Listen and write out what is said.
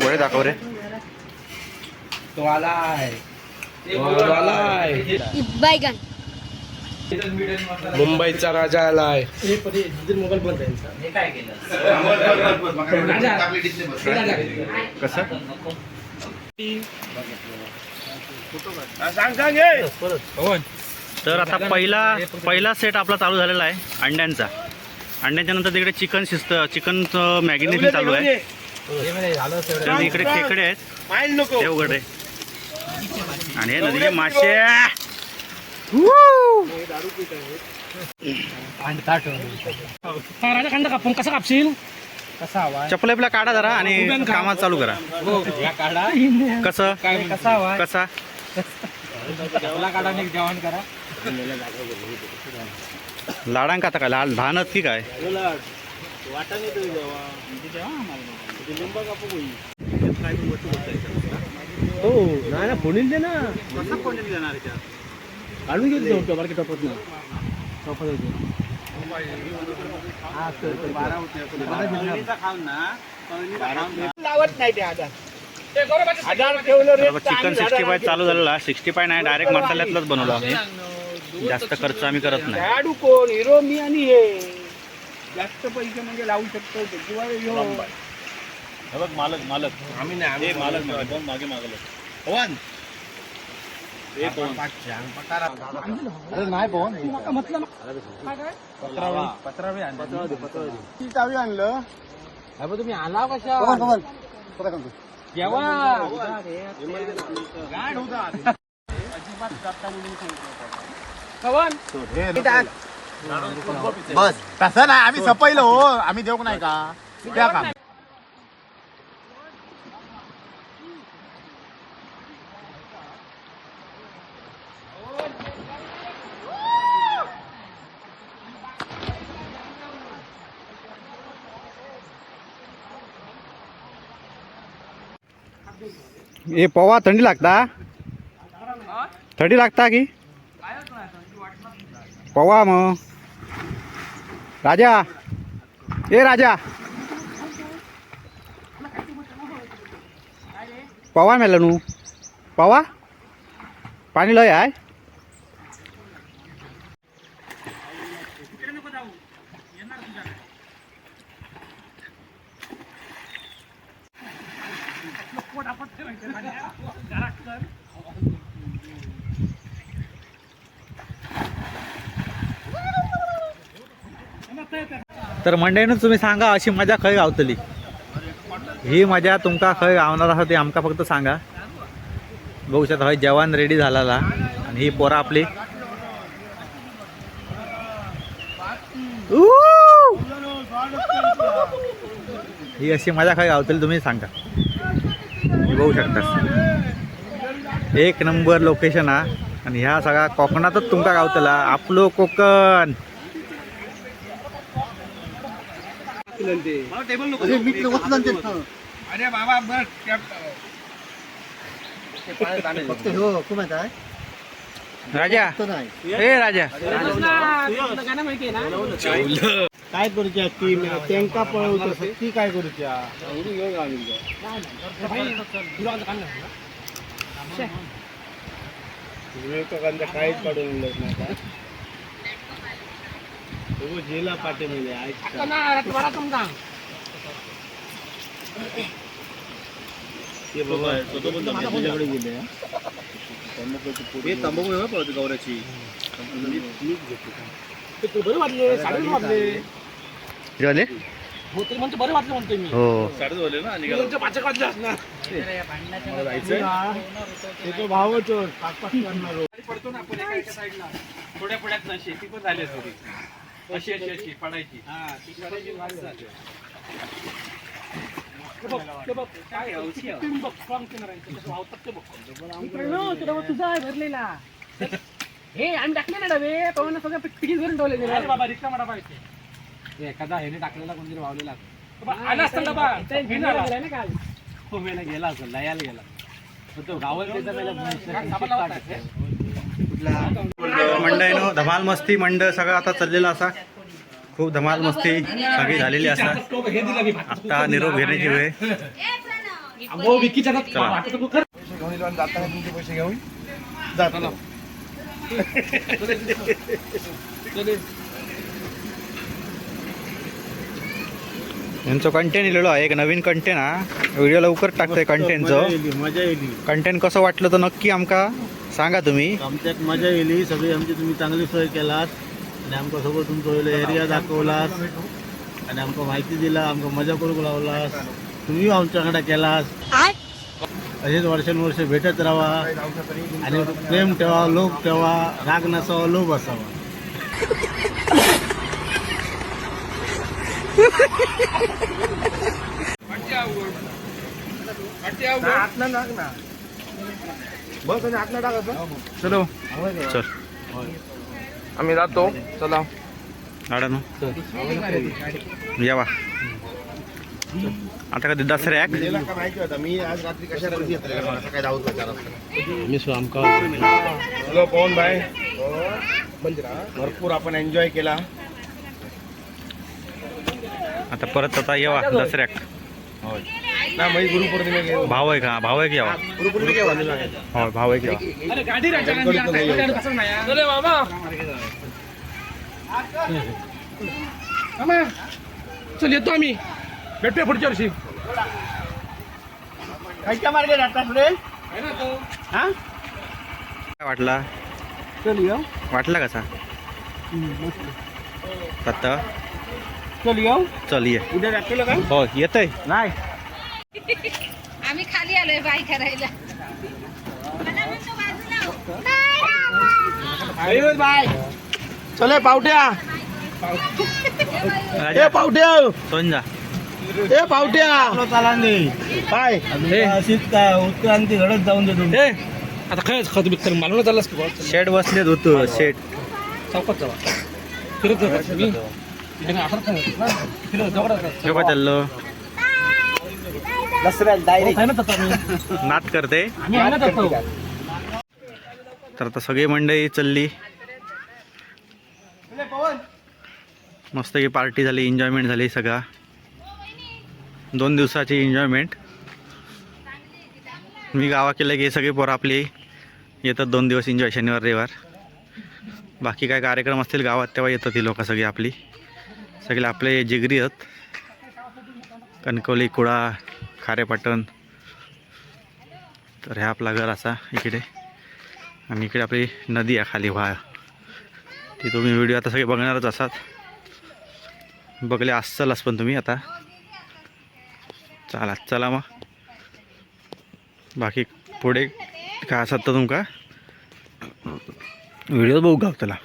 वळे दाखव रे. तो आलाय. बैगन मुंबईचा राजा आलाय. कसं तर आता पहिला सेट आपला चालू झालेला आहे अंड्यांचा. अंड्यांच्या नंतर तिकडे चिकन शिजतं, चिकनचं मॅगिनेशन चालू आहे. तर इकडे खेकडे आहेत ते उघडे आणि हे नदीचे मासे. राजा कापून कसा कापशील? चपला बिपला काढा जरा आणि कामात चालू करा. कसं कसा जेवण करा. लाडांक आता काय लहानच की काय? हो नाही ना फोडील दे ना. काढून घेतो बारके टोपत ना. लावत नाही ते आता. चिकन 65 चालू झालेला. 65 नाही, डायरेक्ट मसाल्यातलंच बनवलं आम्ही. जास्त खर्च आम्ही करत नाही. खेळाडू कोण? हिरो मी आणि हे जास्त पैसे म्हणजे लावू शकतो किंवा मालक आम्ही नाही. मालक मागे मागलं पवन नाही पवन चावी आणलं. तुम्ही आला कशा बस तसं नाही. आम्ही सपयलो हो. आम्ही देऊ नाही का त्या काम. ए पवा थंडी लागता? थंडी लागता की पवा? मग राजा ए राजा पवा मेला नू. पवा पाणी लय आहे. तर मंडळीनं तुम्ही सांगा अशी मजा खंय गावतली. ही मजा तुमका खंय गावणार असा ते आमका फक्त सांगा. बघू शकता हय जेवण रेडी झालेला आणि ही पोरा आपली. ही अशी मजा खंय गावतली तुम्ही सांगा. बघू शकता एक नंबर लोकेशन हा. आणि ह्या सगळा कोकणातच तुमका गावतला. आपलो कोकण. अरे बाबा बस राजा ए राजा काय करूच्या ती त्यांका पळवतो ती काय करूच्या काहीच काढून नाही का. जेला पाटे म्हणजे तुझ्याकडे गेले तंबाखू पळते गौऱ्याची. बरे वाटले साडे वाटले होते म्हणतो बरे वाटले म्हणतोय मी. हो साडे झाले ना. आणि पाचक वाजले असणार. जायचं भावच पडतो ना आपण एका साईडला थोड्या पुढ्यात शेती पण झाली थोडी अशी अशी अशी पडायची. हा ती करायची वाज जाते. तुझा भरलेला हे आम्ही टाकले ना डबे पवन सगळं पिठी भरून ठेवले. बाबा रिक्षा डबा येते एखादा ह्याने टाकलेला कोणतरी वावलेला आला असता डबा ना काल. हो मेला गेला असेल लयाला गेला तो गावात मंडळीनो धमाल मस्ती मंडळ सगळं आता चाललेलं असा खूप धमाल मस्ती सगळी झालेली असा आता निरोप घेण्याची वेळ पैसे घेऊन जातो यांचं कंटेंट लिहिलेलं आहे एक नवीन कंटेंट हा व्हिडिओ लवकर टाकतोय कंटेंटचं मजा येईल कंटेंट कसं वाटलं तर नक्की आमका सांगा तुम्ही आमच्यात मजा येईल सगळी आमची तुम्ही चांगली सोय केलात आणि आमका सगळं तुमचं एरिया दाखवलास आणि आमका माहिती दिला आमका मजा करूक लावलास तुम्ही आमच्याकडे केलास असेच वर्षानुवर्ष भेटत राहा आणि प्रेम ठेवा लोभ ठेवा राग नसावा लोभ असावा चलो चल आम्ही जातो चला गाड्यानं यावा आता कधी दसऱ्याक माहिती होता मी आज रात्री कशाला सकाळी जाऊच हॅलो पवन भाई भरपूर आपण एन्जॉय केला आता परत आता यावा दसऱ्याक ना मी गुरुपौर्णिमे भाव आहे का यावा गुरुपौर्णिमे हो भाव आहे की यावा चल येतो आम्ही भेटूया पुढच्या वर्षी खायच्या मार्गे जातात रे हा काय वाटला वाटला कसा आता चल येऊ चल ये उद्या दाखवलं का हो येतंय नाही आम्ही खाली आलोय बाय करायला बाय चले पावट्या ए पावट्या सोन जा ए पावट्या चाला नाही काय अशीच काय उत्क्रांती घडत जाऊन दे तुम्ही आता खरंच खत बिकतर मालून चाललास की बॉल शेड बसलेत होतं शेड चौकात जावा फिरत जातो मी फिरत जवळ हे काय चाललं दसऱ्यात डायरेक्ट नात करते आम्ही आणत असतो तर आता सगळी मंडळी चालली मस्त की पार्टी झाली एन्जॉयमेंट झाली सगळा 2 दिवसाची एन्जॉयमेंट मी गावा केलं की सगळी पोरं आपली येतात 2 दिवस एन्जॉय शनिवार रविवार बाकी काय कार्यक्रम असतील गावात तेव्हा येतात ती लोक सगळी आपली सगळे आपले जिगरी आहेत कणकवली कुळा खारेपाटण तर ह्या आपला घर असा इकडे आणि इकडे आपली नदी आहे खाली व्हा ती तुम्ही व्हिडिओ आता सगळे बघणारच असाल बघले असलच पण तुम्ही आता चला मग बाकी पुढे काय असत तर तुमका व्हिडिओ बघू गावतला